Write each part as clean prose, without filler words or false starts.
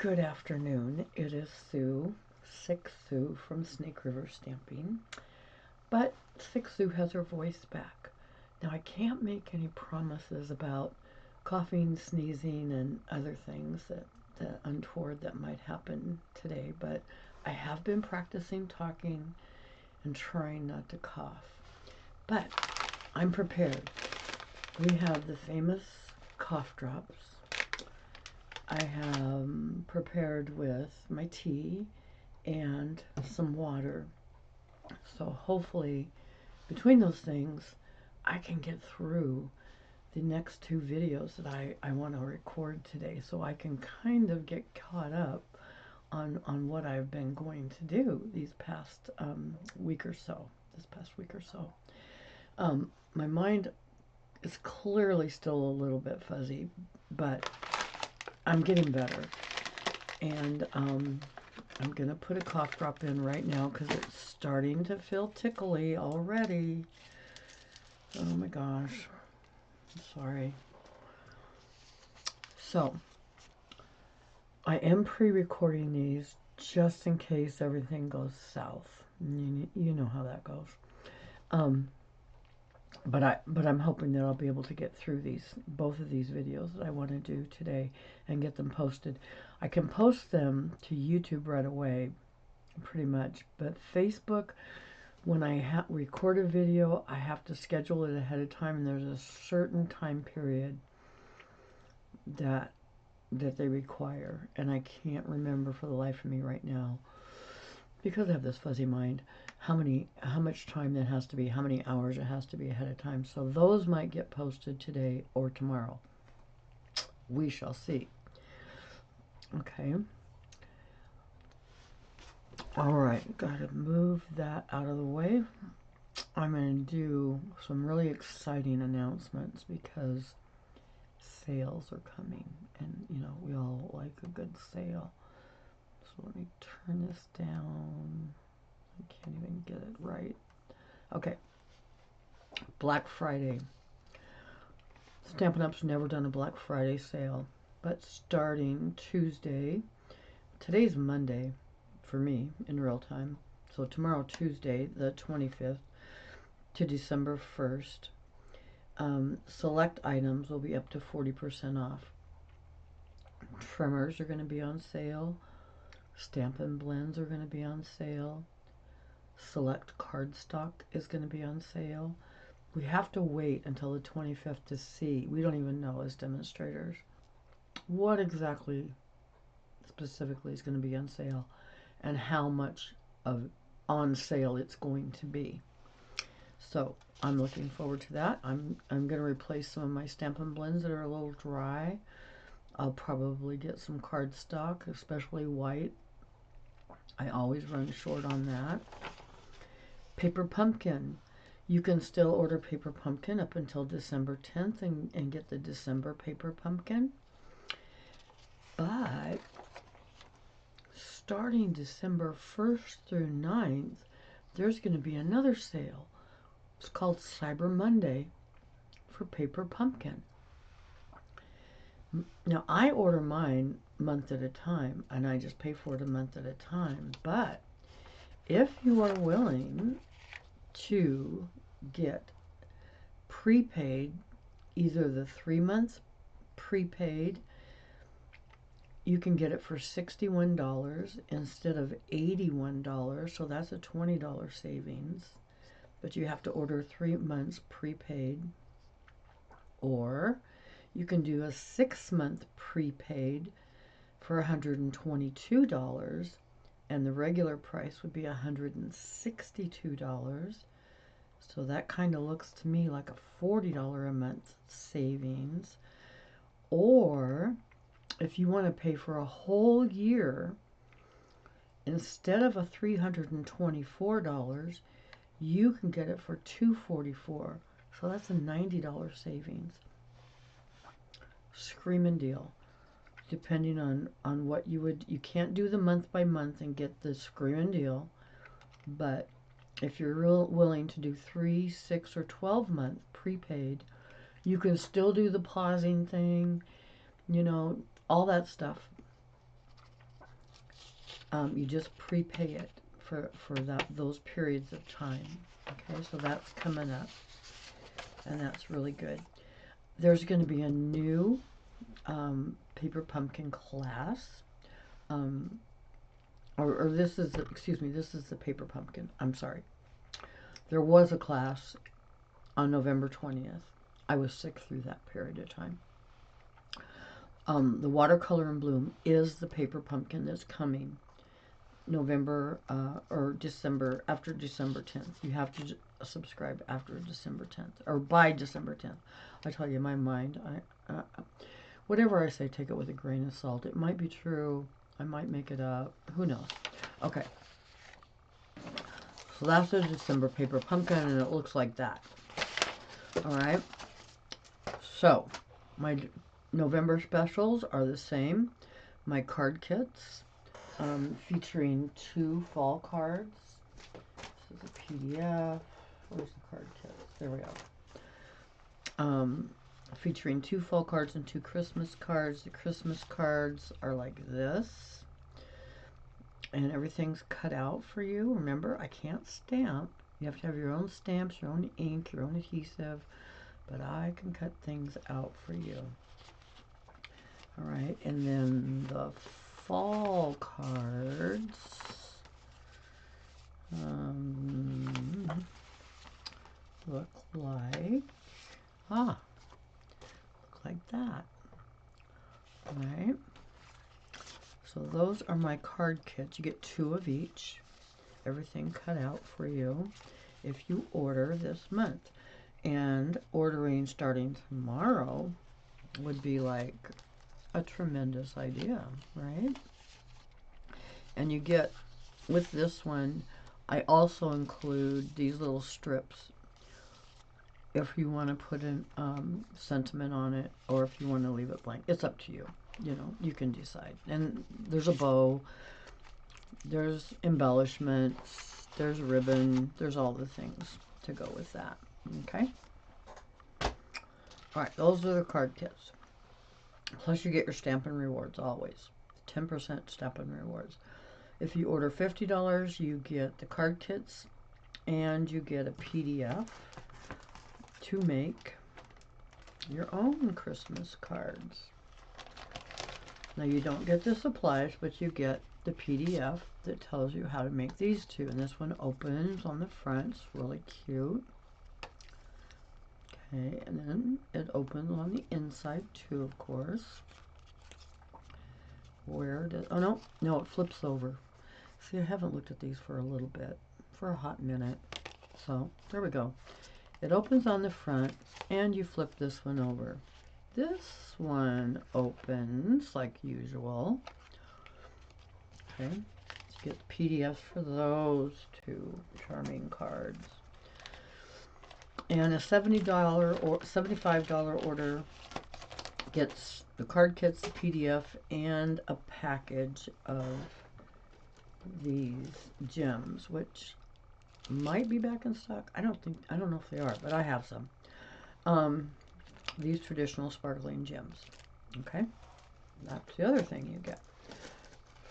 Good afternoon. It is Sue, Sick Sue from Snake River Stamping. But Sick Sue has her voice back. Now, I can't make any promises about coughing, sneezing, and other things that untoward that might happen today, but I have been practicing talking and trying not to cough. But I'm prepared. We have the famous cough drops. I have prepared with my tea and some water. So hopefully between those things, I can get through the next two videos that I want to record today so I can kind of get caught up on what I've been going to do these past week or so. My mind is clearly still a little bit fuzzy, but I'm getting better. And I'm going to put a cough drop in right now because it's starting to feel tickly already. Oh my gosh. I'm sorry. So, I am pre-recording these just in case everything goes south. You know how that goes. But I'm hoping that I'll be able to get through both of these videos that I want to do today and get them posted. I can post them to YouTube right away, pretty much. But Facebook, when I record a video, I have to schedule it ahead of time, and there's a certain time period that they require, and I can't remember for the life of me right now, because I have this fuzzy mind, how much time that has to be, how many hours it has to be ahead of time. So those might get posted today or tomorrow. We shall see. Okay. All right, gotta move that out of the way. I'm going to do some really exciting announcements because sales are coming, and we all like a good sale. So let me turn this down. I can't even get it right. Okay. Black Friday. Stampin' Up's never done a Black Friday sale, but starting Tuesday, today's Monday for me in real time, so tomorrow, Tuesday, the 25th to December 1st, select items will be up to 40% off. Trimmers are going to be on sale. Stampin' Blends are going to be on sale. Select cardstock is going to be on sale. We have to wait until the 25th to see. We don't even know as demonstrators what exactly specifically is going to be on sale and how much of on sale it's going to be. So I'm looking forward to that. I'm going to replace some of my Stampin' Blends that are a little dry. I'll probably get some cardstock, especially white. I always run short on that. Paper Pumpkin. You can still order Paper Pumpkin up until December 10th and get the December Paper Pumpkin. But starting December 1st through 9th, there's going to be another sale. It's called Cyber Monday for Paper Pumpkin. Now, I order mine month at a time, and I just pay for it a month at a time. But if you are willing to get prepaid, either the 3 months prepaid, you can get it for $61 instead of $81, so that's a $20 savings. But you have to order 3 months prepaid. Or you can do a 6-month prepaid for $122, and the regular price would be $162. So that kind of looks to me like a $40 a month savings. Or if you want to pay for a whole year, instead of a $324, you can get it for $244. So that's a $90 savings. Screaming deal. Depending on what you can't do the month by month and get the screaming deal, but if you're willing to do 3, 6, or 12-month prepaid, you can still do the pausing thing, all that stuff. You just prepay it for those periods of time. Okay, so that's coming up, and that's really good. There's going to be a new paper pumpkin class, or this is, excuse me, this is the paper pumpkin. I'm sorry. There was a class on November 20th. I was sick through that period of time. The watercolor in bloom is the paper pumpkin that's coming November or December, after December 10th. You have to subscribe after December 10th, or by December 10th. I tell you, my mind, whatever I say, take it with a grain of salt. It might be true. I might make it up. Who knows? Okay. So that's a December paper pumpkin, and it looks like that. All right. So my November specials are the same. My card kits, featuring 2 fall cards. This is a PDF. Where's the card kits? There we go. Featuring 2 fall cards and 2 Christmas cards. The Christmas cards are like this, and everything's cut out for you. Remember, I can't stamp. You have to have your own stamps, your own ink, your own adhesive, but I can cut things out for you. All right, and then the fall cards look like that. All right, so those are my card kits. You get 2 of each, everything cut out for you if you order this month. And ordering starting tomorrow would be like a tremendous idea, right? And you get, with this one, I also include these little strips if you want to put in sentiment on it, or if you want to leave it blank. It's up to you. You know, you can decide. And there's a bow, there's embellishments, there's ribbon, there's all the things to go with that. Okay? All right, those are the card kits. Plus you get your Stampin' Rewards always. 10% Stampin' Rewards. If you order $50, you get the card kits, and you get a PDF to make your own Christmas cards. Now you don't get the supplies, but you get the PDF that tells you how to make these 2. And this one opens on the front. It's really cute. Okay, and then it opens on the inside too, of course. Where does, oh no, it flips over. See, I haven't looked at these for a little bit, for a hot minute. So, there we go. It opens on the front, and you flip this one over. This one opens like usual. Okay, you get the PDFs for those 2 charming cards. And a $70 or $75 order gets the card kits, the PDF, and a package of these gems, which might be back in stock. I don't know if they are, but I have some. These traditional sparkling gems. Okay, that's the other thing you get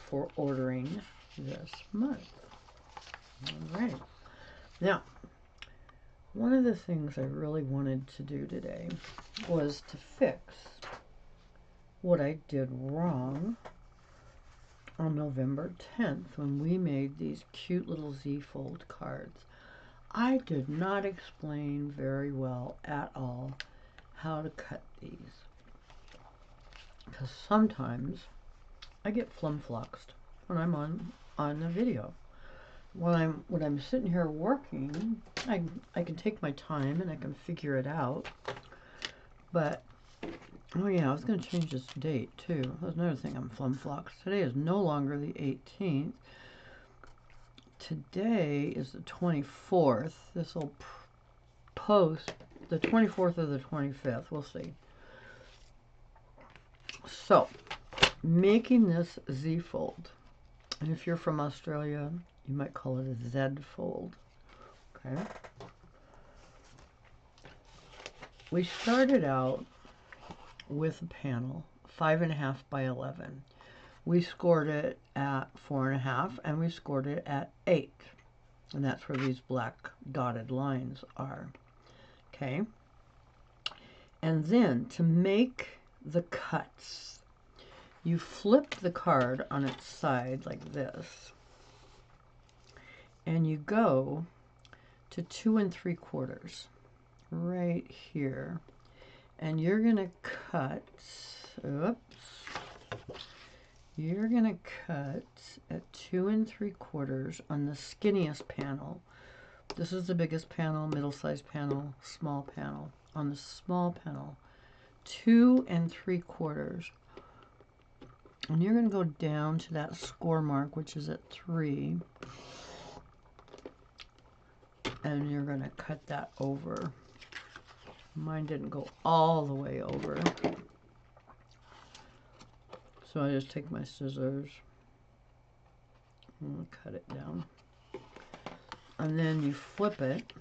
for ordering this month. All right, now, one of the things I really wanted to do today was to fix what I did wrong on November 10th when we made these cute little Z-fold cards. I did not explain very well at all how to cut these, because sometimes I get flumfluxed when I'm on the video. When I'm sitting here working, I can take my time and I can figure it out. But oh yeah, I was going to change this date too. That's another thing I'm flumfluxed. Today is no longer the 18th. Today is the 24th. This will post the 24th or the 25th. We'll see. So, making this Z-fold. And if you're from Australia, you might call it a Z-fold. Okay. We started out with a panel, 5.5 by 11. we scored it at 4.5 and we scored it at 8. And that's where these black dotted lines are. Okay. And then to make the cuts, you flip the card on its side like this. And you go to 2 3/4 right here. And you're going to cut, oops, you're going to cut at 2 3/4 on the skinniest panel. This is the biggest panel, middle-sized panel, small panel. On the small panel, 2 3/4. And you're going to go down to that score mark, which is at 3. And you're going to cut that over. Mine didn't go all the way over. So I just take my scissors and cut it down. And then you flip it,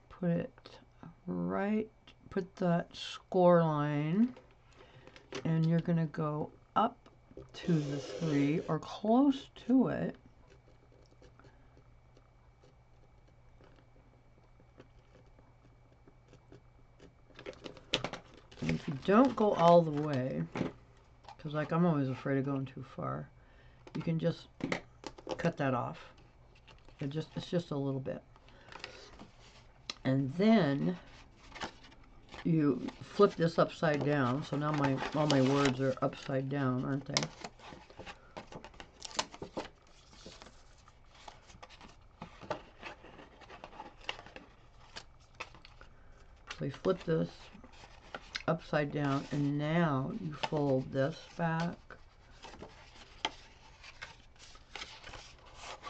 put it right, put that score line, and you're going to go up to the 3 or close to it. And if you don't go all the way, because like I'm always afraid of going too far, you can just cut that off. It's just a little bit. And then you flip this upside down. So now all my words are upside down, aren't they? So you flip this upside down, and now you fold this back.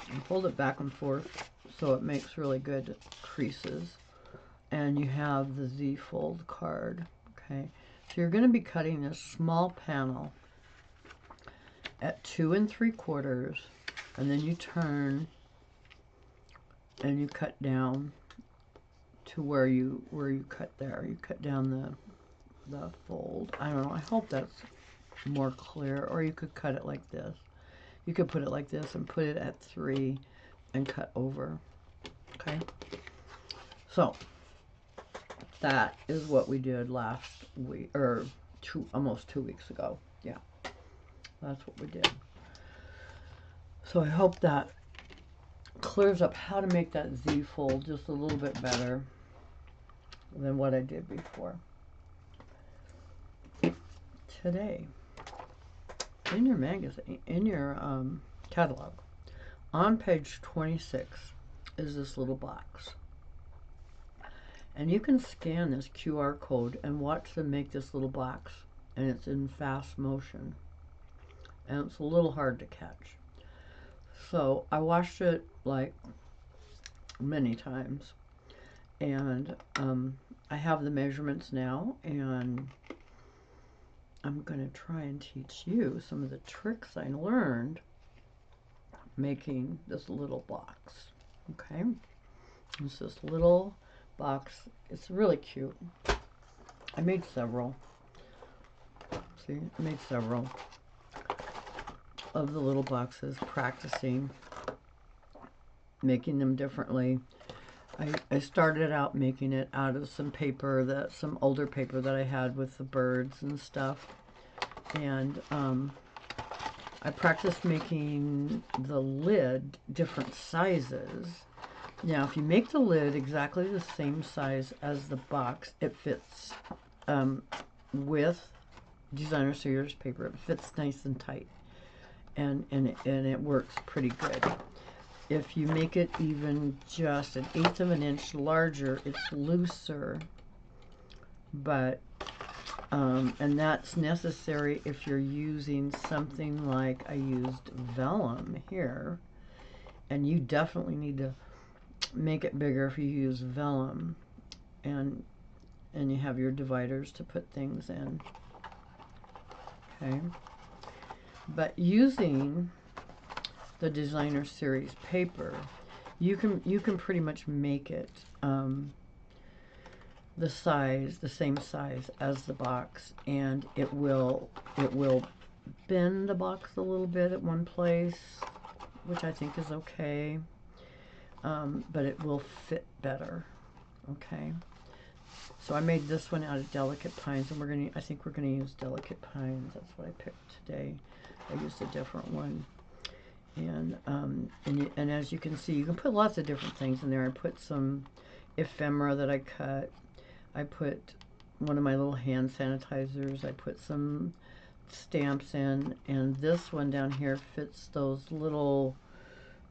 And fold it back and forth so it makes really good creases. And you have the Z fold card. Okay, so you're going to be cutting this small panel at 2 3/4, and then you turn and you cut down to where you cut there. You cut down the fold. I don't know. I hope that's more clear. Or you could cut it like this. You could put it like this and put it at 3 and cut over. Okay. So that is what we did last week, or almost 2 weeks ago. Yeah, that's what we did. So I hope that clears up how to make that Z fold just a little bit better than what I did before. Today, in your magazine, in your catalog, on page 26 is this little box. And you can scan this QR code and watch them make this little box. And it's in fast motion. And it's a little hard to catch. So I watched it like many times. And I have the measurements now. And I'm going to try and teach you some of the tricks I learned making this little box. Okay? It's this little box. It's really cute. I made several. See, I made several of the little boxes, practicing making them differently. I started out making it out of some paper, some older paper that I had with the birds and stuff. And I practiced making the lid different sizes. Now, if you make the lid exactly the same size as the box, it fits with designer serious paper. It fits nice and tight, and it works pretty good. If you make it even just 1/8 of an inch larger, it's looser. But and that's necessary if you're using something like I used vellum here, and you definitely need to make it bigger if you use vellum, and you have your dividers to put things in. Okay, but using the designer series paper, you can pretty much make it the same size as the box, and it will bend the box a little bit at one place, which I think is okay, but it will fit better. Okay, so I made this one out of delicate pines, and I think we're gonna use delicate pines. That's what I picked today. I used a different one, and as you can see, you can put lots of different things in there. I put some ephemera that I cut. I put one of my little hand sanitizers. I put some stamps in, and this one down here fits those little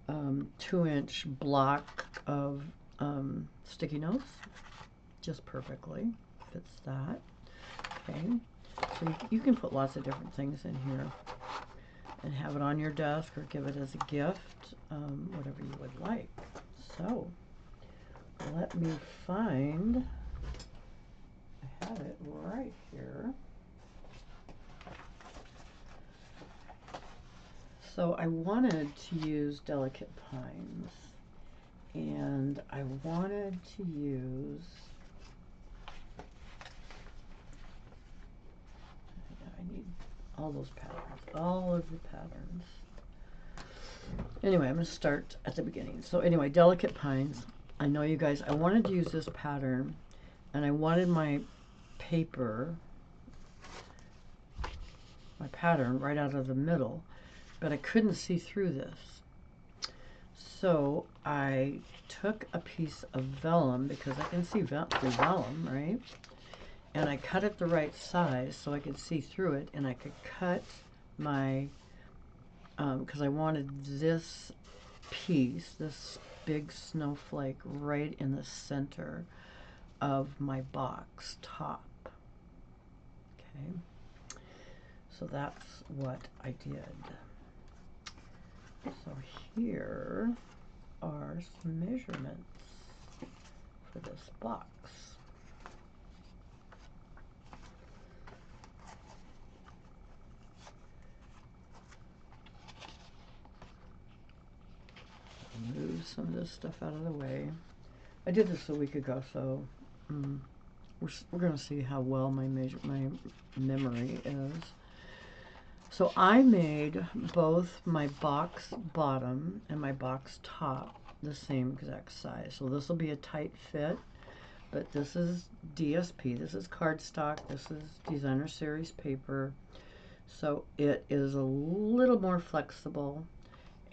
2-inch block of sticky notes just perfectly. Fits that. Okay, so you can put lots of different things in here and have it on your desk or give it as a gift, whatever you would like. So let me find, I have it right here. So I wanted to use delicate pines, and I wanted to use, I need all those patterns, all of the patterns. Anyway, I'm going to start at the beginning. So anyway, delicate pines. I know you guys, I wanted to use this pattern, and I wanted my paper, my pattern right out of the middle, but I couldn't see through this. So I took a piece of vellum, because I can see through vellum, right? And I cut it the right size so I could see through it, and I could cut my, because I wanted this piece, this big snowflake, right in the center of my box top. Okay, so that's what I did. So here are some measurements for this box. Move some of this stuff out of the way. I did this a week ago, so we're going to see how well my memory is. So I made both my box bottom and my box top the same exact size. So this will be a tight fit, but this is DSP, this is cardstock, this is designer series paper. So it is a little more flexible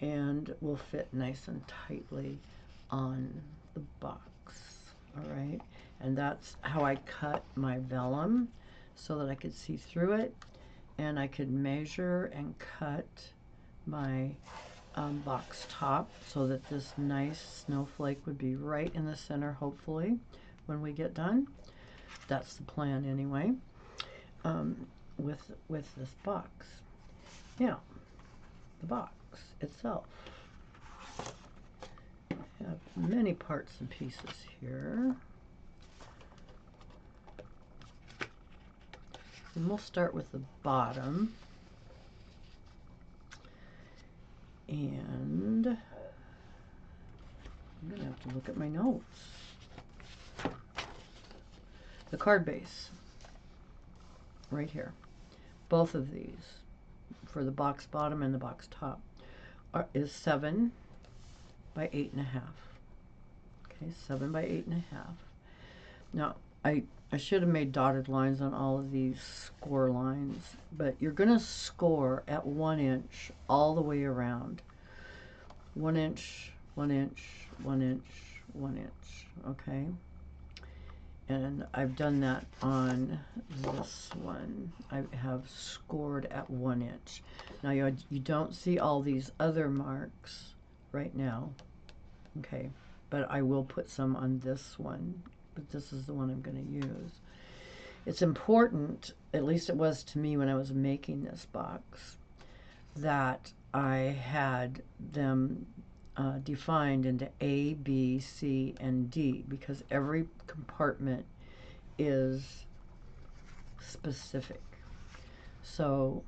and will fit nice and tightly on the box. All right, and that's how I cut my vellum, so that I could see through it, and I could measure and cut my box top so that this nice snowflake would be right in the center, hopefully, when we get done. That's the plan anyway, with this box. Now, the box itself. I have many parts and pieces here. And we'll start with the bottom. And I'm going to have to look at my notes. The card base, right here. Both of these, for the box bottom and the box top, is 7 by 8.5. Okay, 7 by 8.5. Now, I should have made dotted lines on all of these score lines, but you're going to score at 1 inch all the way around. 1 inch, 1 inch, 1 inch, 1 inch, okay? And I've done that on this one. I have scored at 1 inch. Now you don't see all these other marks right now, okay? But I will put some on this one, but this is the one I'm going to use. It's important, at least it was to me when I was making this box, that I had them defined into A, B, C, and D, because every compartment is specific. So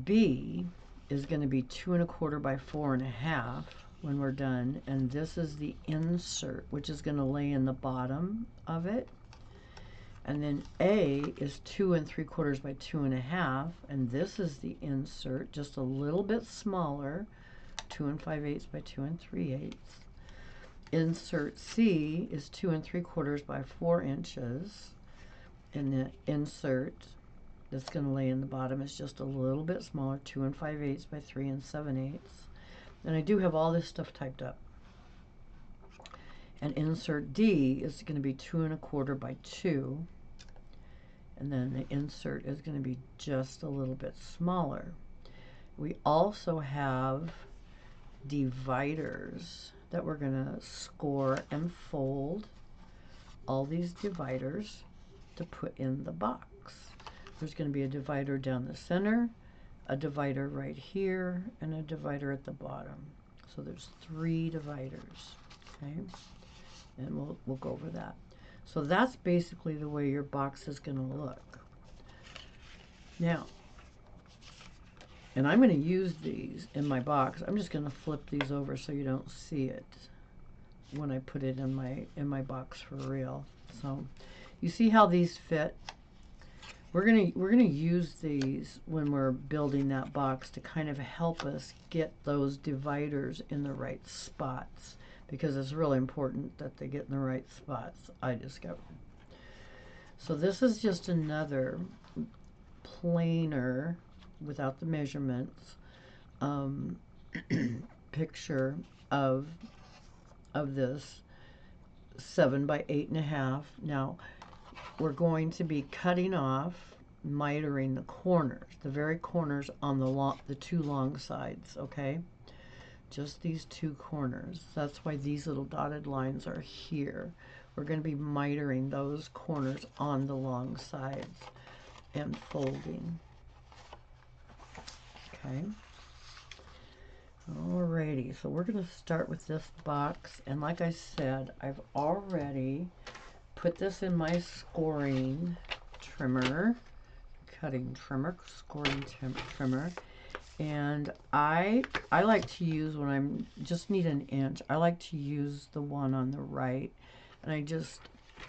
B is going to be 2 1/4 by 4 1/2 when we're done, and this is the insert, which is going to lay in the bottom of it, And then A is 2 3/4 by 2 1/2, and this is the insert, just a little bit smaller, 2 5/8 by 2 3/8. Insert C is 2 3/4 by 4 inches, and the insert that's going to lay in the bottom is just a little bit smaller, 2 5/8 by 3 7/8. And I do have all this stuff typed up. And insert D is going to be 2 1/4 by 2, and then the insert is going to be just a little bit smaller. We also have dividers that we're going to score and fold all these dividers to put in the box. There's going to be a divider down the center, a divider right here, and a divider at the bottom. So there's 3 dividers, okay? And we'll go over that. So that's basically the way your box is going to look. Now, and I'm going to use these in my box. I'm just going to flip these over so you don't see it when I put it in my box for real. So you see how these fit? We're gonna use these when we're building that box to kind of help us get those dividers in the right spots, because it's really important that they get in the right spots, I discovered. So this is just another plainer, without the measurements, picture of this 7 by 8 1/2. Now we're going to be cutting off, mitering the corners, the very corners on the 2 long sides, okay? Just these 2 corners. That's why these little dotted lines are here. We're going to be mitering those corners on the long sides and folding. Okay. Alrighty, so we're going to start with this box, and like I said, I've already put this in my scoring trimmer, cutting trimmer, scoring trimmer, and I like to use, when I'm just need an inch, I like to use the one on the right, and I just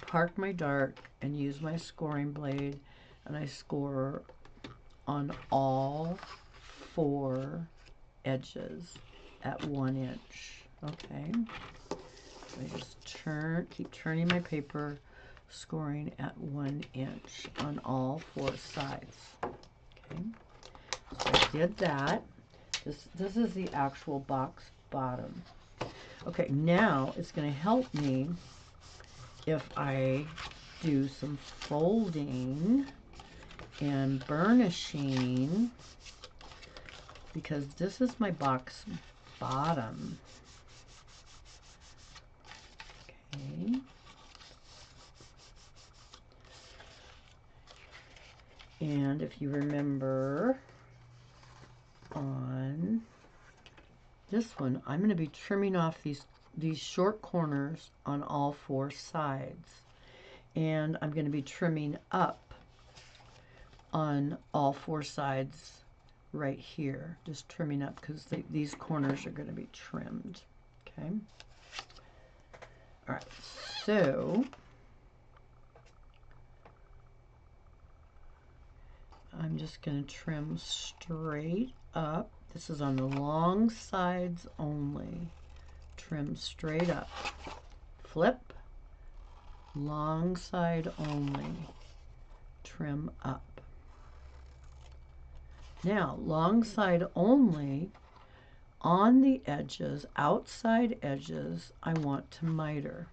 park my dart and use my scoring blade, and I score on all 4 edges at 1 inch. Okay, I just keep turning my paper, scoring at 1 inch on all 4 sides. Okay, so I did that. This is the actual box bottom. Okay, now it's going to help me if I do some folding and burnishing, because this is my box bottom. Okay. And if you remember on this one, I'm going to be trimming off these short corners on all 4 sides. And I'm going to be trimming up on all 4 sides right here, just trimming up, because these corners are going to be trimmed. Okay. All right, so I'm just going to trim straight up. This is on the long sides only. Trim straight up. Flip. Long side only. Trim up. Now, long side only, on the edges, outside edges, I want to miter.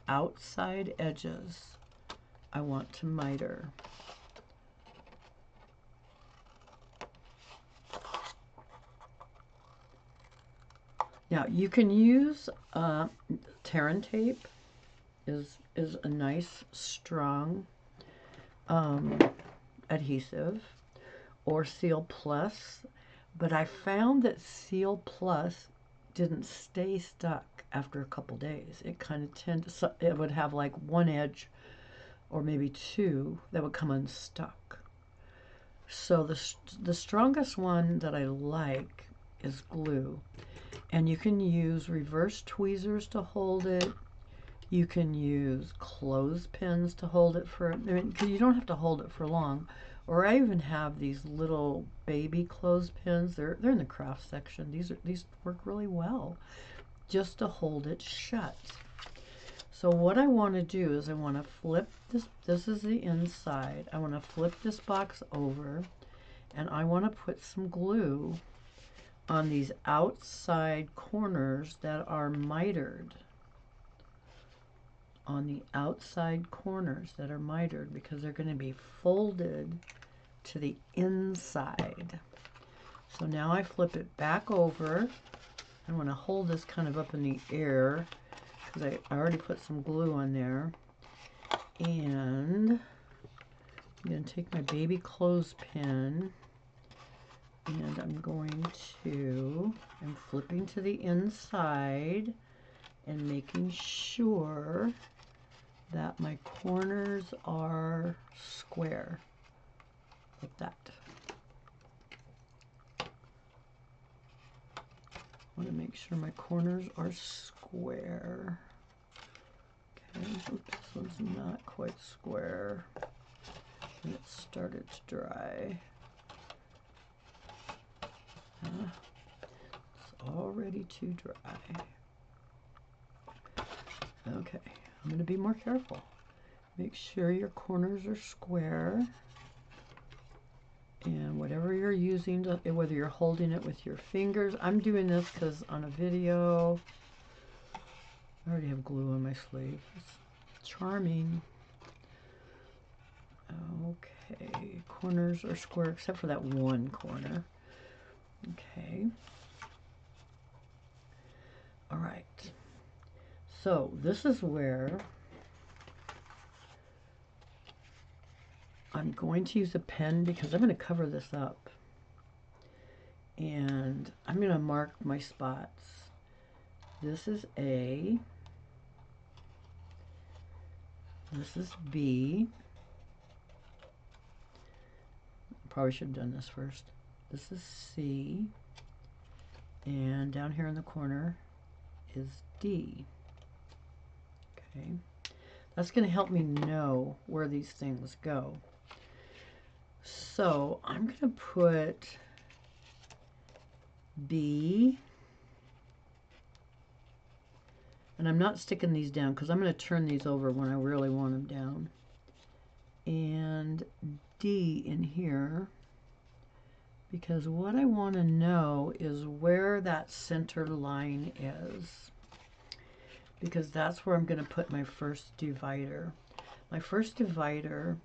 Outside edges, I want to miter. Now, you can use tear and tape, is a nice, strong adhesive, or Seal Plus, but I found that Seal Plus didn't stay stuck after a couple days. It kind of it would have like 1 edge or maybe 2 that would come unstuck. So the strongest one that I like is glue, and you can use reverse tweezers to hold it. You can use clothespins to hold it for, I mean, 'cause you don't have to hold it for long. Or I even have these little baby clothespins. They're in the craft section. These work really well just to hold it shut. So what I want to do is I want to flip this. This is the inside. I want to flip this box over, and I want to put some glue on these outside corners that are mitered. On the outside corners that are mitered, because they're going to be folded to the inside. So now I flip it back over. I want to hold this kind of up in the air because I already put some glue on there. And I'm going to take my baby clothespin, and I'm flipping to the inside and making sure that my corners are square, like that. I want to make sure my corners are square. Okay, this one's not quite square, and it started to dry. It's all ready to dry. Okay, I'm going to be more careful. Make sure your corners are square. And whatever you're using, whether you're holding it with your fingers. I'm doing this because on a video, I already have glue on my sleeve. It's charming. Okay, corners are square except for that one corner. Okay. All right. So this is where I'm going to use a pen because I'm going to cover this up. And I'm going to mark my spots. This is A. This is B. Probably should have done this first. This is C. And down here in the corner is D. Okay. That's going to help me know where these things go. So I'm going to put B, and I'm not sticking these down because I'm going to turn these over when I really want them down, and D in here, because what I want to know is where that center line is, because that's where I'm going to put my first divider. My first divider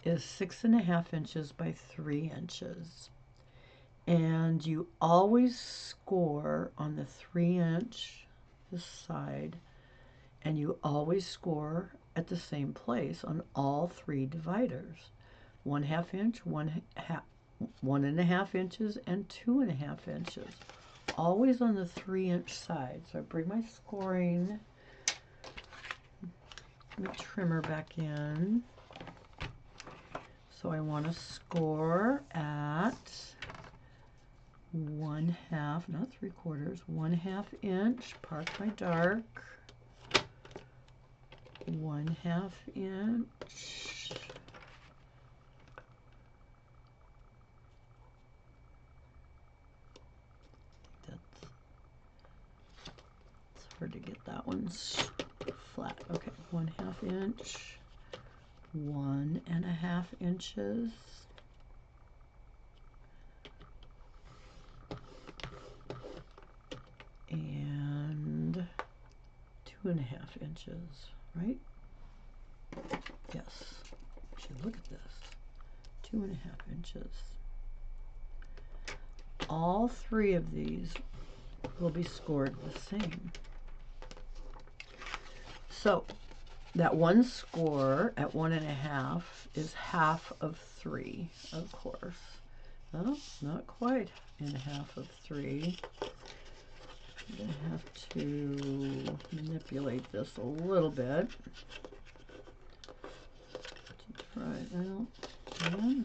is 6.5 inches by 3 inches. And you always score on the 3-inch, this side, and you always score at the same place on all 3 dividers. 1/2 inch, 1.5 inches, and 2.5 inches. Always on the 3-inch side. So I bring my scoring, my trimmer back in. So I want to score at 1/2, not 3/4, 1/2 inch. Park my dark. 1/2 inch. It's hard to get that one flat. Okay, 1/2 inch. 1.5 inches. And 2.5 inches, right? Yes. I should look at this. 2.5 inches. All 3 of these will be scored the same. So that one score at 1.5 is half of 3, of course. Oh, not quite in half of 3. I'm going to have to manipulate this a little bit to try it out. Yeah.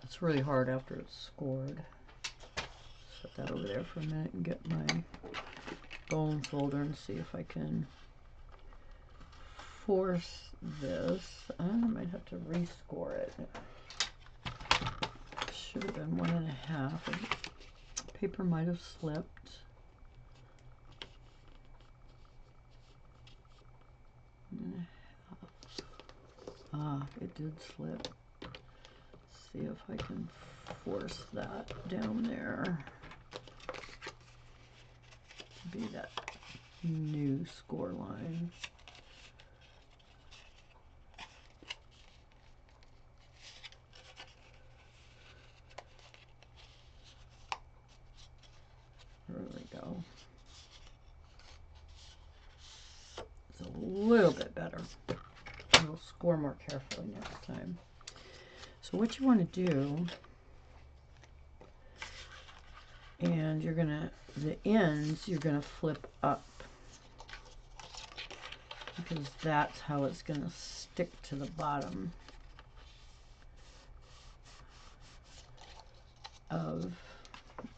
That's It's really hard after it's scored. Set that over there for a minute and get my bone folder and see if I can force this. I might have to rescore it. Should have been 1.5. Paper might have slipped. Ah, it did slip. Let's see if I can force that down there. Be that new score line. There we go. It's a little bit better. We'll score more carefully next time. So what you want to do, and you're gonna, the ends you're gonna flip up, because that's how it's gonna stick to the bottom of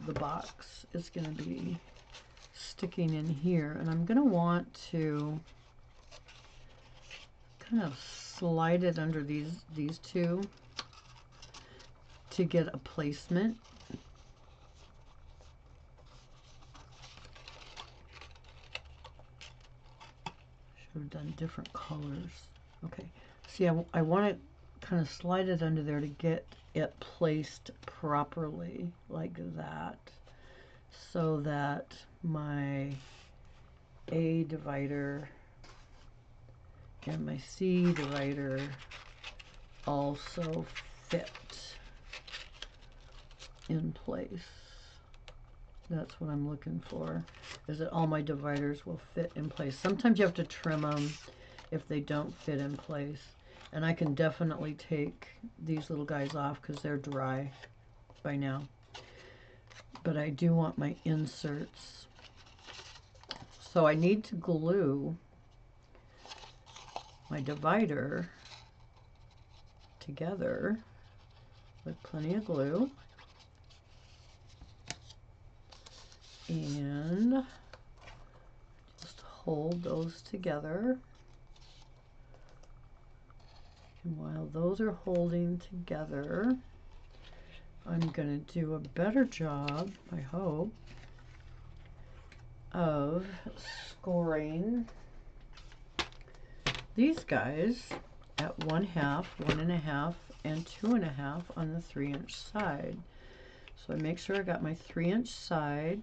the box. It's gonna be sticking in here, and I'm gonna want to kind of slide it under these two to get a placement. Should have done different colors. Okay, see, I want to kind of slide it under there to get it placed properly like that, so that my A divider and my C divider also fit in place. That's what I'm looking for, is that all my dividers will fit in place. Sometimes you have to trim them if they don't fit in place. And I can definitely take these little guys off because they're dry by now. But I do want my inserts. So I need to glue my divider together with plenty of glue. And just hold those together. And while those are holding together, I'm going to do a better job, I hope, of scoring these guys at 1/2, 1.5, and 2.5 on the 3-inch side. So I make sure I got my 3-inch side,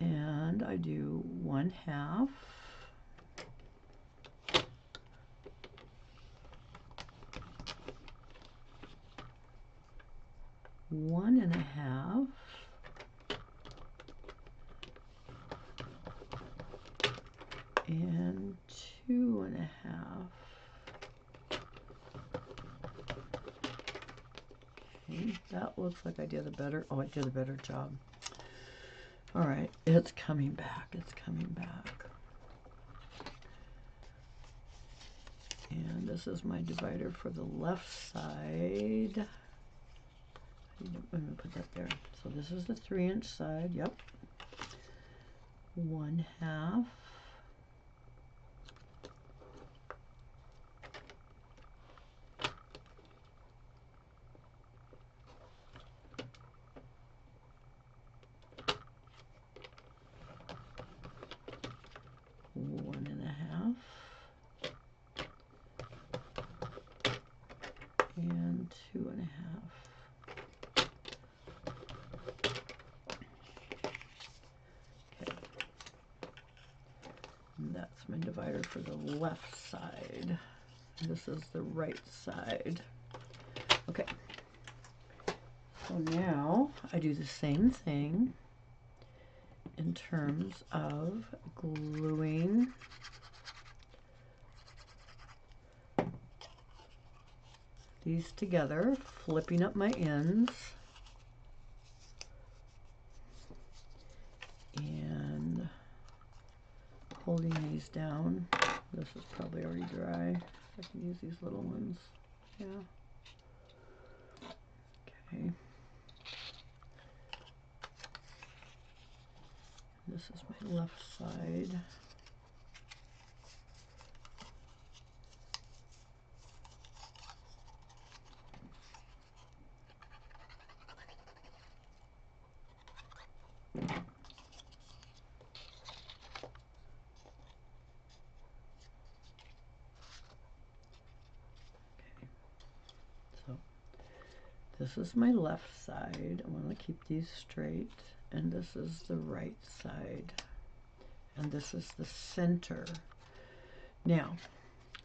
and I do 1/2, one and a half, and 2.5. Okay, that looks like I did a better, oh, I did a better job. All right, it's coming back, it's coming back. And this is my divider for the left side. I'm going to put that there. So this is the 3-inch side, yep. 1/2. And 2.5. Okay. And that's my divider for the left side. This is the right side. Okay. So now I do the same thing in terms of gluing these together, flipping up my ends, and holding these down. This is probably already dry. I can use these little ones. Yeah. Okay. This is my left side. This is my left side. I want to keep these straight. And this is the right side. And this is the center. Now,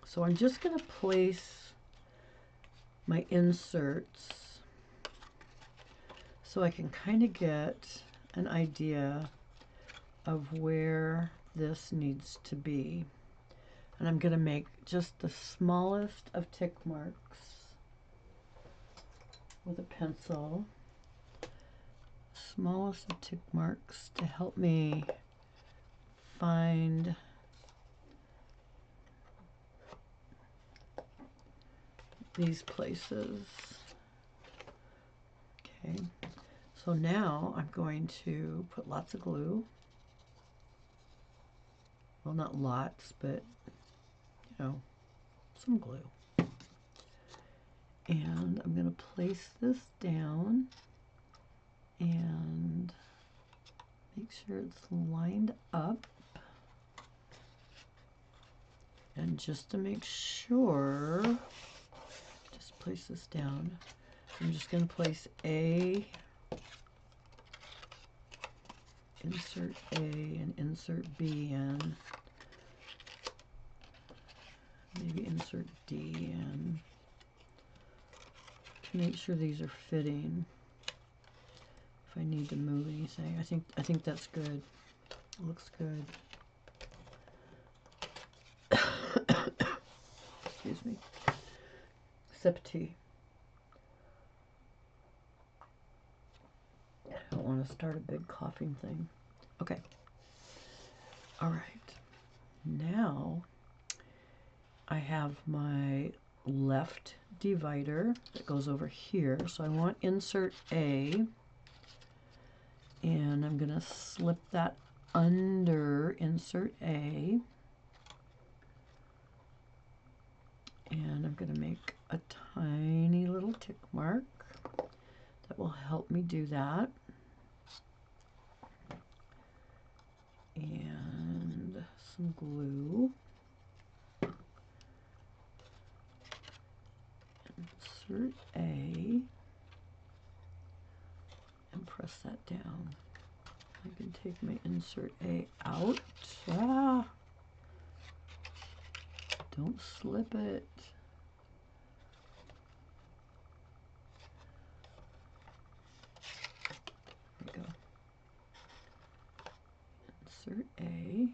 so I'm just going to place my inserts so I can kind of get an idea of where this needs to be. And I'm going to make just the smallest of tick marks with a pencil, smallest of tick marks to help me find these places. Okay, so now I'm going to put lots of glue. Well, not lots, but you know, some glue. And I'm going to place this down and make sure it's lined up. And just to make sure, just place this down. I'm just going to place A, insert A, and insert B in. Maybe insert D in. Make sure these are fitting. If I need to move anything, I think that's good. It looks good. Excuse me. Sip of tea. I don't want to start a big coughing thing. Okay. All right. Now I have my left divider that goes over here. So I want insert A, and I'm going to slip that under insert A, and I'm going to make a tiny little tick mark that will help me do that. And some glue. Insert A and press that down. I can take my insert A out. Ah, don't slip it. There we go. Insert A.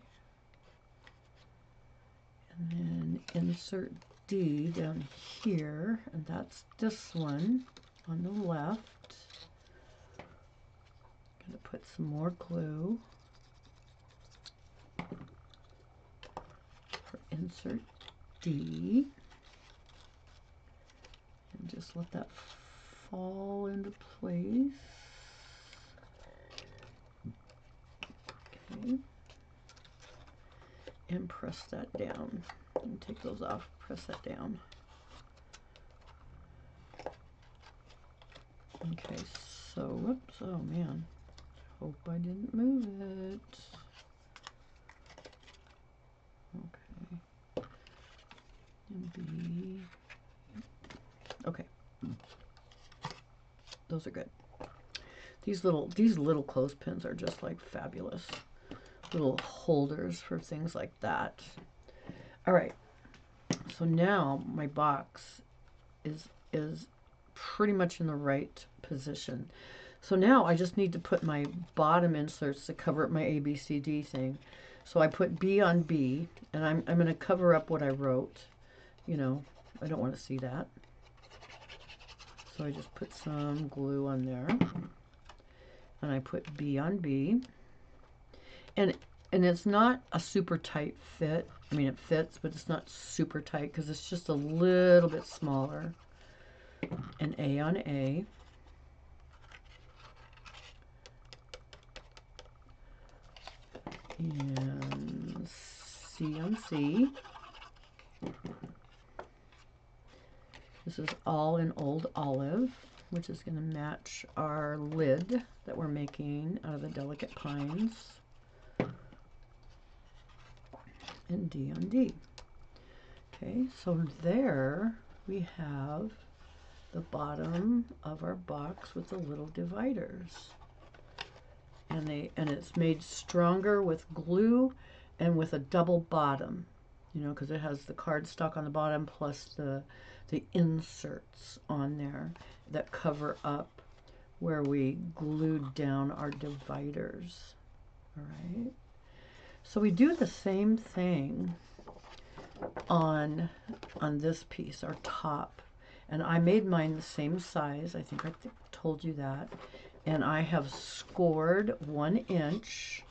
And then insert D down here, and that's this one on the left. I'm going to put some more glue for insert D, and just let that fall into place. Okay. And press that down. And take those off, press that down. Okay, so, whoops, oh man. Hope I didn't move it. Okay. And B. Okay. Those are good. These little clothespins are just like fabulous. Little holders for things like that. All right, so now my box is pretty much in the right position. So now I just need to put my bottom inserts to cover up my ABCD thing. So I put B on B, and I'm going to cover up what I wrote. You know, I don't want to see that. So I just put some glue on there, and I put B on B. And it's not a super tight fit. I mean, it fits, but it's not super tight because it's just a little bit smaller. And A on A. and CNC. This is all in Old Olive, which is going to match our lid that we're making out of the Delicate Pines in D&D. Okay, so there we have the bottom of our box with the little dividers. And it's made stronger with glue and with a double bottom, you know, because it has the cardstock on the bottom plus the inserts on there that cover up where we glued down our dividers. All right. So we do the same thing on this piece, our top. And I made mine the same size. I think I told you that. And I have scored 1 inch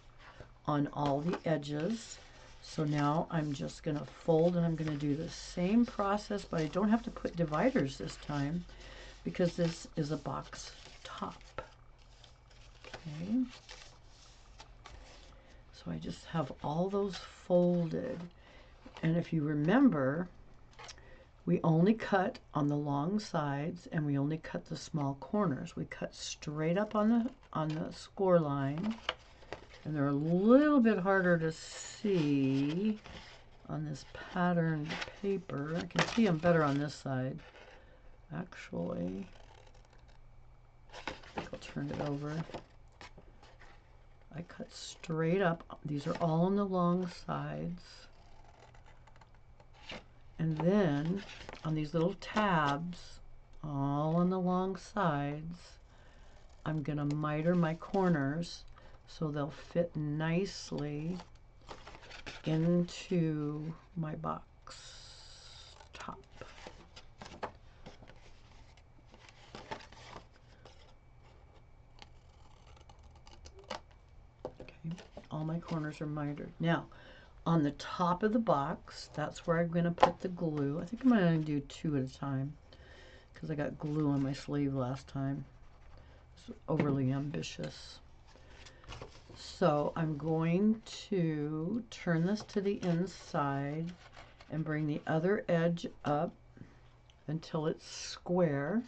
on all the edges. So now I'm just going to fold, and I'm going to do the same process, but I don't have to put dividers this time because this is a box top. Okay. So I just have all those folded. And if you remember, we only cut on the long sides and we only cut the small corners. We cut straight up on the score line, and they're a little bit harder to see on this patterned paper. I can see them better on this side, actually. I'll turn it over. I cut straight up. These are all on the long sides. And then on these little tabs, all on the long sides, I'm going to miter my corners so they'll fit nicely into my box top. Okay, all my corners are mitered. Now, on the top of the box, that's where I'm going to put the glue. I think I'm going to do 2 at a time because I got glue on my sleeve last time. It's overly ambitious. So I'm going to turn this to the inside and bring the other edge up until it's square.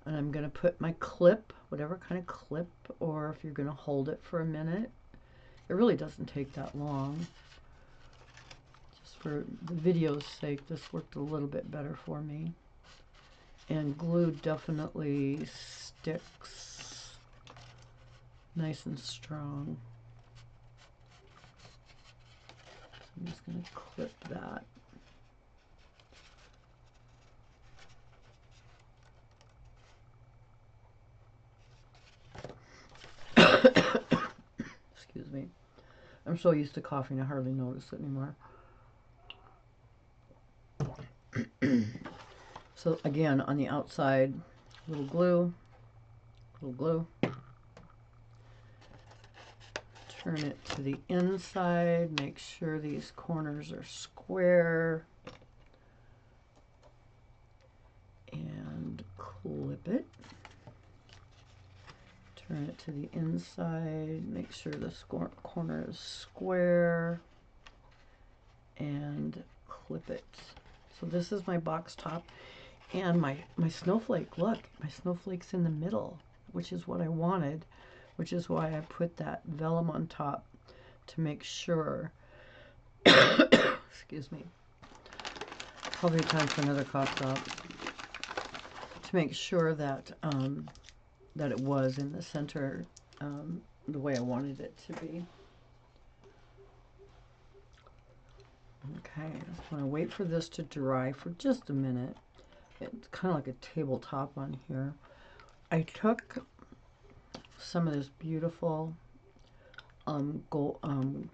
And I'm going to put my clip, whatever kind of clip, or if you're going to hold it for a minute. It really doesn't take that long. Just for the video's sake, this worked a little bit better for me. And glue definitely sticks nice and strong. So I'm just going to clip that. Excuse me. I'm so used to coughing I hardly notice it anymore. So again, on the outside, little glue, turn it to the inside, make sure these corners are square, and clip it. Turn it to the inside, make sure the corner is square, and clip it. So this is my box top, and my snowflake. Look, my snowflake's in the middle, which is what I wanted, which is why I put that vellum on top to make sure. Excuse me. Probably time for another cough drop. To make sure that that it was in the center the way I wanted it to be. Okay, I'm going to wait for this to dry for just a minute. It's kind of like a tabletop on here. I took some of this beautiful gold,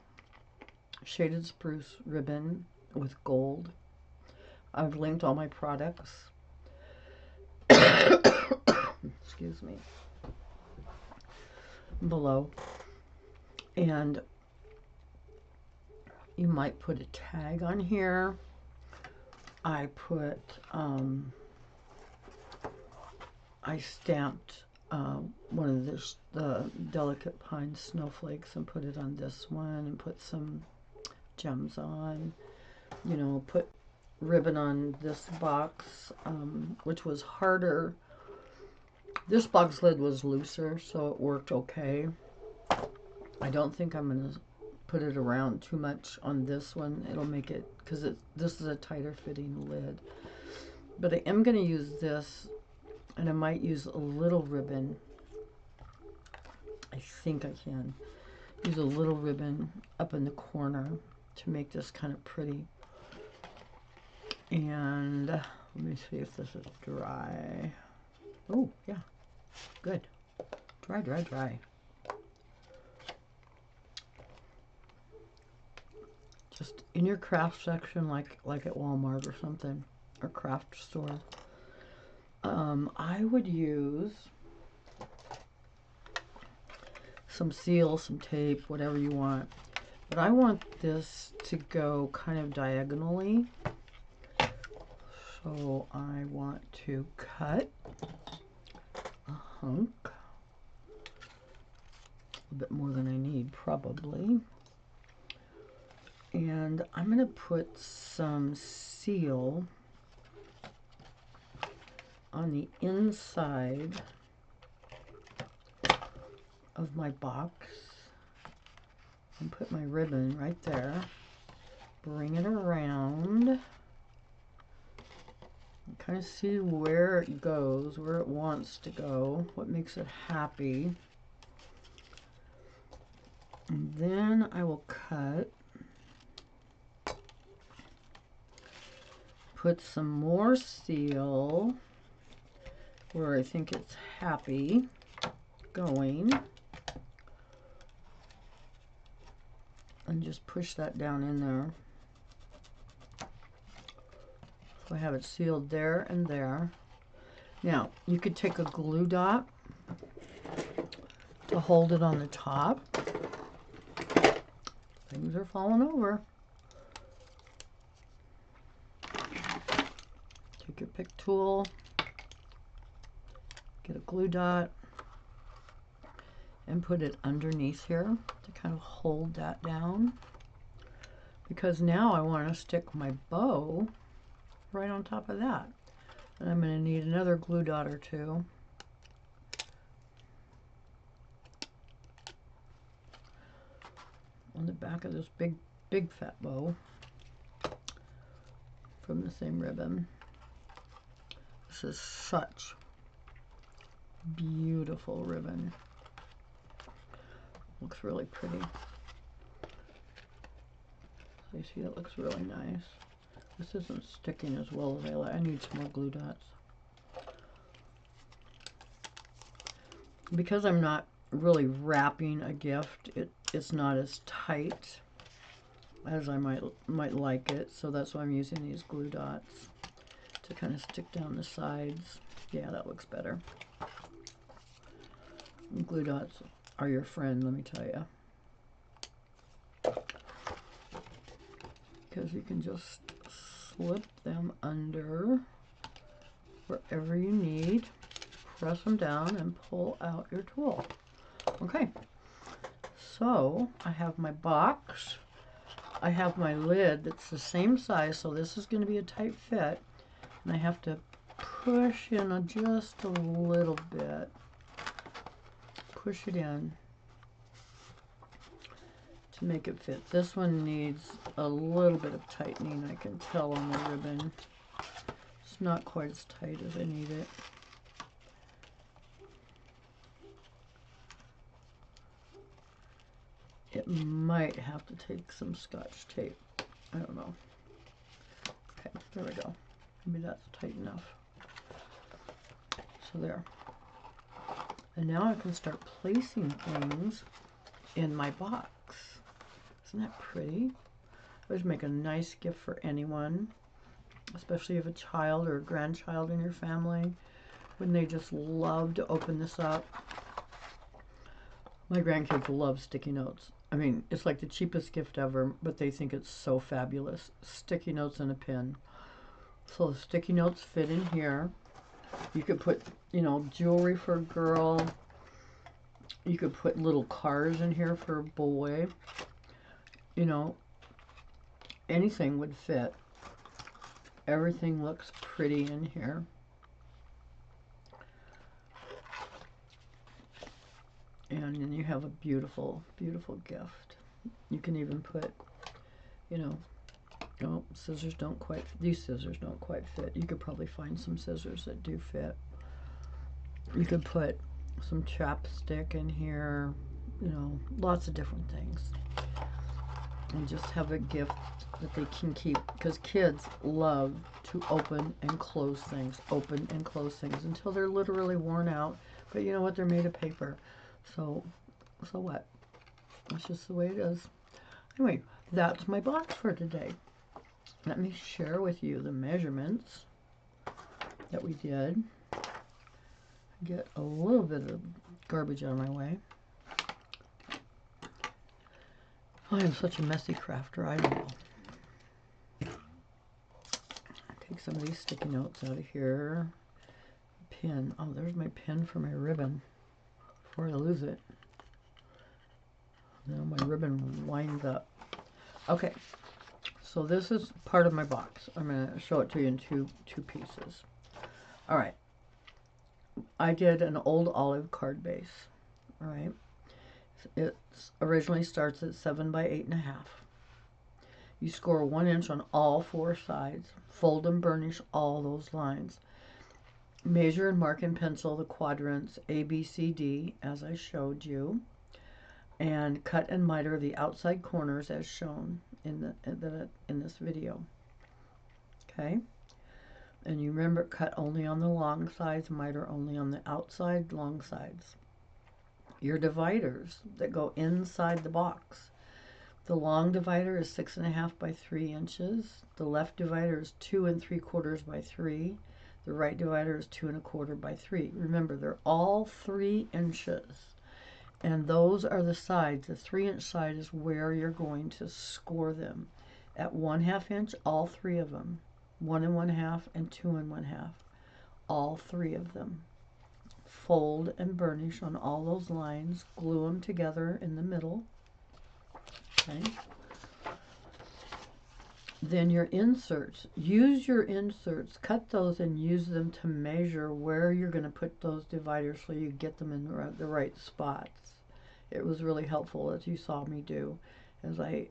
shaded spruce ribbon with gold. I've linked all my products. Excuse me. Below. And you might put a tag on here. I put, I stamped one of the Delicate Pine snowflakes and put it on this one and put some gems on. You know, put ribbon on this box, which was harder. This box lid was looser, so it worked okay. I don't think I'm going to put it around too much on this one. It'll make it, because this is a tighter fitting lid. But I am going to use this, and I might use a little ribbon. I think I can use a little ribbon up in the corner to make this kind of pretty. And let me see if this is dry. Oh, yeah, good. Dry, dry, dry. Just in your craft section, like at Walmart or something, or craft store. I would use some seal, some tape, whatever you want. But I want this to go kind of diagonally. So I want to cut a hunk, a bit more than I need probably. And I'm going to put some seal on the inside of my box and put my ribbon right there. Bring it around and kind of see where it goes, where it wants to go, what makes it happy. And then I will cut, put some more seal where I think it's happy going, and just push that down in there. So I have it sealed there and there. Now, you could take a glue dot to hold it on the top. Things are falling over. Take your pick tool, get a glue dot, and put it underneath here to kind of hold that down. Because now I want to stick my bow right on top of that. And I'm going to need another glue dot or two. On the back of this big fat bow from the same ribbon. This is such beautiful ribbon. Looks really pretty. So you see, that looks really nice. This isn't sticking as well as I like. I need some more glue dots. Because I'm not really wrapping a gift, it's not as tight as I might like it. So that's why I'm using these glue dots to kind of stick down the sides. Yeah, that looks better. And glue dots are your friend, let me tell you. Because you can just slip them under wherever you need, press them down, and pull out your tool. Okay, so I have my box. I have my lid that's the same size, so this is going to be a tight fit. And I have to push in just a little bit. Push it in to make it fit. This one needs a little bit of tightening, I can tell on the ribbon. It's not quite as tight as I need it. It might have to take some Scotch tape. I don't know. Okay, there we go. Maybe that's tight enough. So there. And now I can start placing things in my box. Isn't that pretty? It would make a nice gift for anyone, especially if a child or a grandchild in your family, when they just love to open this up. My grandkids love sticky notes. I mean, it's like the cheapest gift ever, but they think it's so fabulous. Sticky notes and a pin. So the sticky notes fit in here. You could put, you know, jewelry for a girl. You could put little cars in here for a boy. You know, anything would fit. Everything looks pretty in here. And then you have a beautiful, beautiful gift. You can even put, you know, oh, scissors don't quite, these scissors don't quite fit. You could probably find some scissors that do fit. You could put some chapstick in here, you know, lots of different things. And just have a gift that they can keep, because kids love to open and close things, until they're literally worn out. But you know what? They're made of paper. So what? That's just the way it is. Anyway, that's my box for today. Let me share with you the measurements that we did. Get a little bit of garbage out of my way. I am such a messy crafter, I don't know. Take some of these sticky notes out of here. Pin. Oh, there's my pin for my ribbon. Before I lose it. Now my ribbon winds up. Okay, so this is part of my box. I'm going to show it to you in two pieces. All right. I did an old olive card base. All right. It originally starts at 7 by 8.5. You score 1 inch on all 4 sides. Fold and burnish all those lines. Measure and mark in pencil the quadrants A, B, C, D, as I showed you, and cut and miter the outside corners as shown in this video. Okay, and you remember, cut only on the long sides, miter only on the outside long sides. Your dividers that go inside the box. The long divider is 6.5 by 3 inches. The left divider is 2 3/4 by 3. The right divider is 2 1/4 by 3. Remember, they're all 3 inches. And those are the sides. The 3-inch side is where you're going to score them. At 1/2 inch, all 3 of them. 1 1/2 and 2 1/2. All 3 of them. Fold and burnish on all those lines. Glue them together in the middle. Okay. Then your inserts, use your inserts, cut those and use them to measure where you're going to put those dividers so you get them in the right spots. It was really helpful, as you saw me do, as I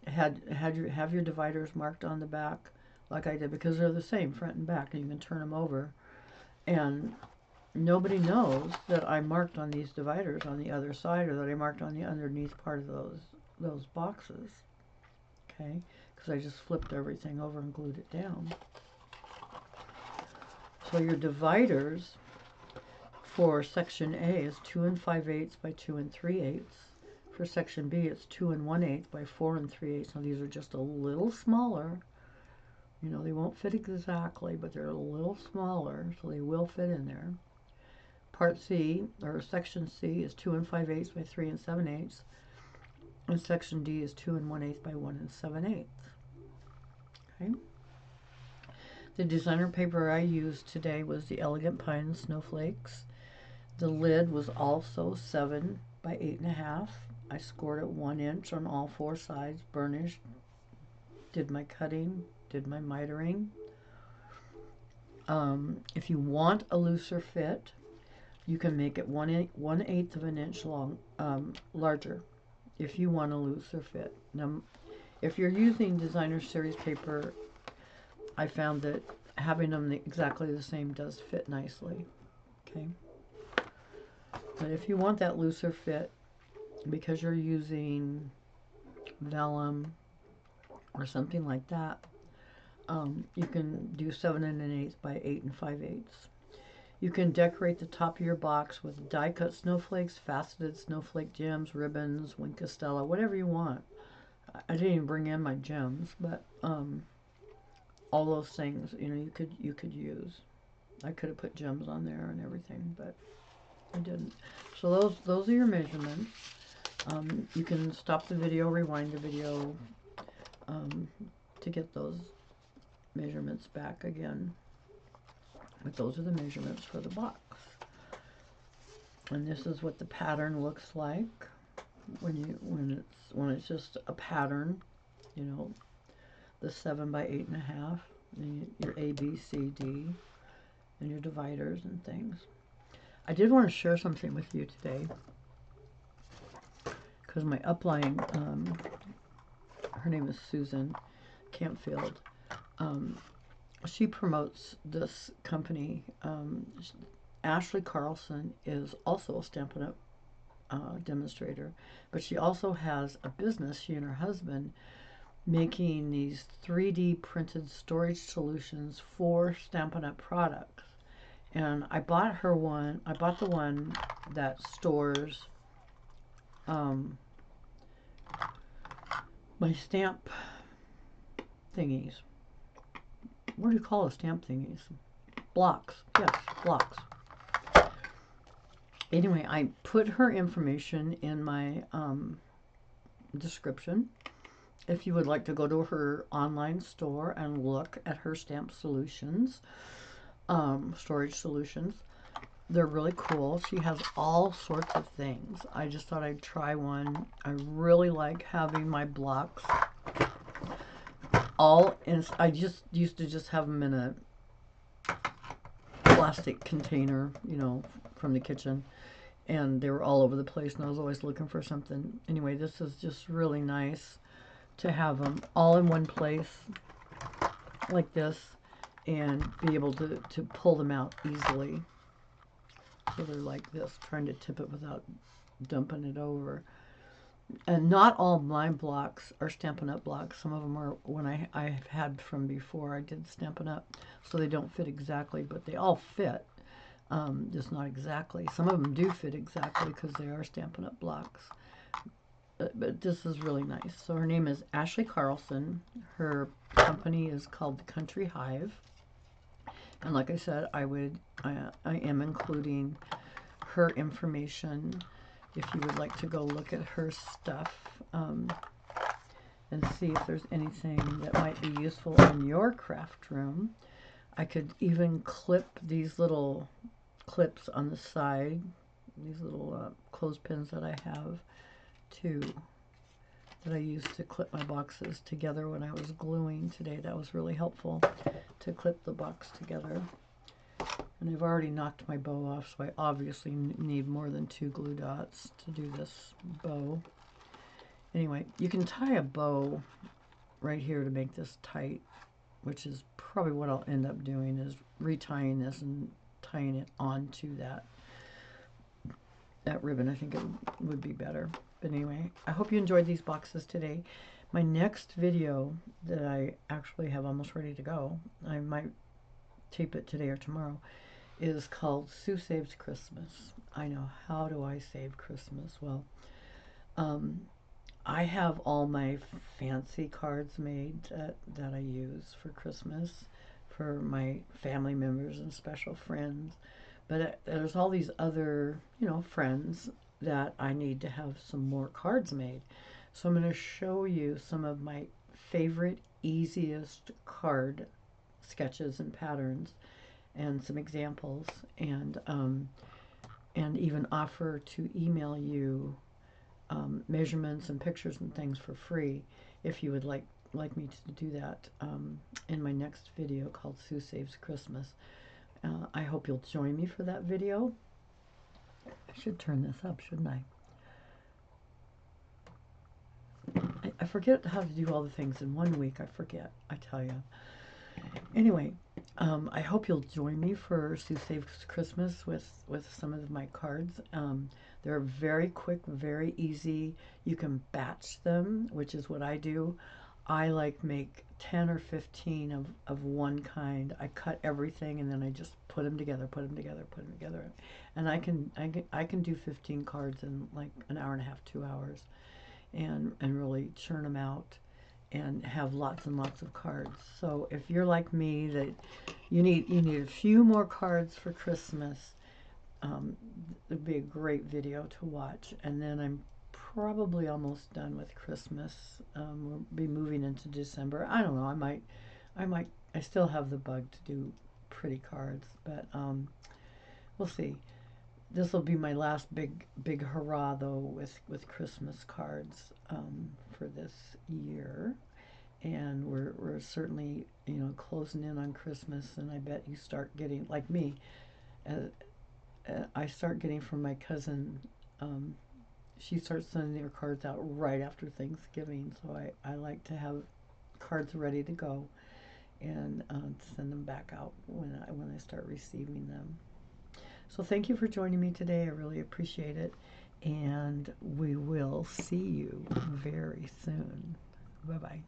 have your dividers marked on the back like I did, because they're the same front and back, and you can turn them over. And nobody knows that I marked on these dividers on the other side, or that I marked on the underneath part of those boxes. Okay, because I just flipped everything over and glued it down. So your dividers for section A is 2 5/8 by 2 3/8. For section B, it's 2 1/8 by 4 3/8. Now these are just a little smaller. You know, they won't fit exactly, but they're a little smaller, so they will fit in there. Part C, or section C, is 2 5/8 by 3 7/8. And section D is 2 1/8 by 1 7/8. Okay. The designer paper I used today was the Elegant Pine Snowflakes. The lid was also 7 by 8.5. I scored it 1 inch on all 4 sides, burnished, did my cutting, did my mitering. If you want a looser fit, you can make it 1/8 of an inch long, larger, if you want a looser fit. Now, if you're using designer series paper, I found that having them exactly the same does fit nicely. Okay, but if you want that looser fit, because you're using vellum or something like that, you can do 7 1/8 by 8 5/8. You can decorate the top of your box with die-cut snowflakes, faceted snowflake gems, ribbons, Wink Castella, whatever you want. I didn't even bring in my gems, but all those things, you know, you could use. I could have put gems on there and everything, but I didn't. So those are your measurements. You can stop the video, rewind the video to get those measurements back again. But those are the measurements for the box. And this is what the pattern looks like when it's just a pattern, you know, the 7 by 8.5, and your A, B, C, D, and your dividers and things. I did want to share something with you today, because my upline, her name is Susan Campfield, she promotes this company. Ashley Carlson is also a Stampin' Up! Demonstrator, but she also has a business, she and her husband, making these 3D printed storage solutions for Stampin' Up! Products. And I bought her one. I bought the one that stores my stamp thingies. What do you call it? Stamp thingies? Blocks. Yes, blocks. Anyway, I put her information in my description. If you would like to go to her online store and look at her stamp solutions, storage solutions, they're really cool. She has all sorts of things. I just thought I'd try one. I really like having my blocks all in. I just used to just have them in a plastic container, you know, from the kitchen, and they were all over the place, and I was always looking for something. Anyway, this is just really nice to have them all in one place like this and be able to pull them out easily. So they're like this, trying to tip it without dumping it over. And not all my blocks are Stampin' Up! Blocks. Some of them are when I've had from before I did Stampin' Up! So they don't fit exactly, but they all fit. Just not exactly. Some of them do fit exactly because they are Stampin' Up! Blocks. But this is really nice. So her name is Ashley Carlson. Her company is called the Country Hive. And like I said, I am including her information if you would like to go look at her stuff and see if there's anything that might be useful in your craft room. I could even clip these little clips on the side, these little clothespins that I have too, that I used to clip my boxes together when I was gluing today. That was really helpful to clip the box together. And I've already knocked my bow off, so I obviously need more than 2 glue dots to do this bow. Anyway, you can tie a bow right here to make this tight, which is probably what I'll end up doing, is retying this and tying it onto that ribbon. I think it would be better. But anyway, I hope you enjoyed these boxes today. My next video that I actually have almost ready to go, I might tape it today or tomorrow, is called Sue Saves Christmas. I know, how do I save Christmas? Well, I have all my fancy cards made that I use for Christmas for my family members and special friends. But there's all these other, you know, friends that I need to have some more cards made. So I'm going to show you some of my favorite, easiest card sketches and patterns and some examples, and even offer to email you measurements and pictures and things for free if you would like me to do that in my next video called Sue Saves Christmas. I hope you'll join me for that video. I should turn this up, shouldn't I? I forget how to do all the things in 1 week. I forget, I tell you. Anyway, I hope you'll join me for Sue Saves Christmas with some of my cards. They're very quick, very easy. You can batch them, which is what I do. I like make 10 or 15 of one kind. I cut everything and then I just put them together, and I can do 15 cards in like an hour and a half, 2 hours, and really churn them out and have lots and lots of cards. So if you're like me, that you need a few more cards for Christmas, it'd be a great video to watch. And then I'm probably almost done with Christmas. We'll be moving into December. I don't know. I still have the bug to do pretty cards, but we'll see. This will be my last big hurrah though with Christmas cards for this year, and we're certainly closing in on Christmas, and I bet you start getting, like me, I start getting from my cousin. She starts sending her cards out right after Thanksgiving, so I like to have cards ready to go and send them back out when I start receiving them. So thank you for joining me today. I really appreciate it, and we will see you very soon. Bye-bye.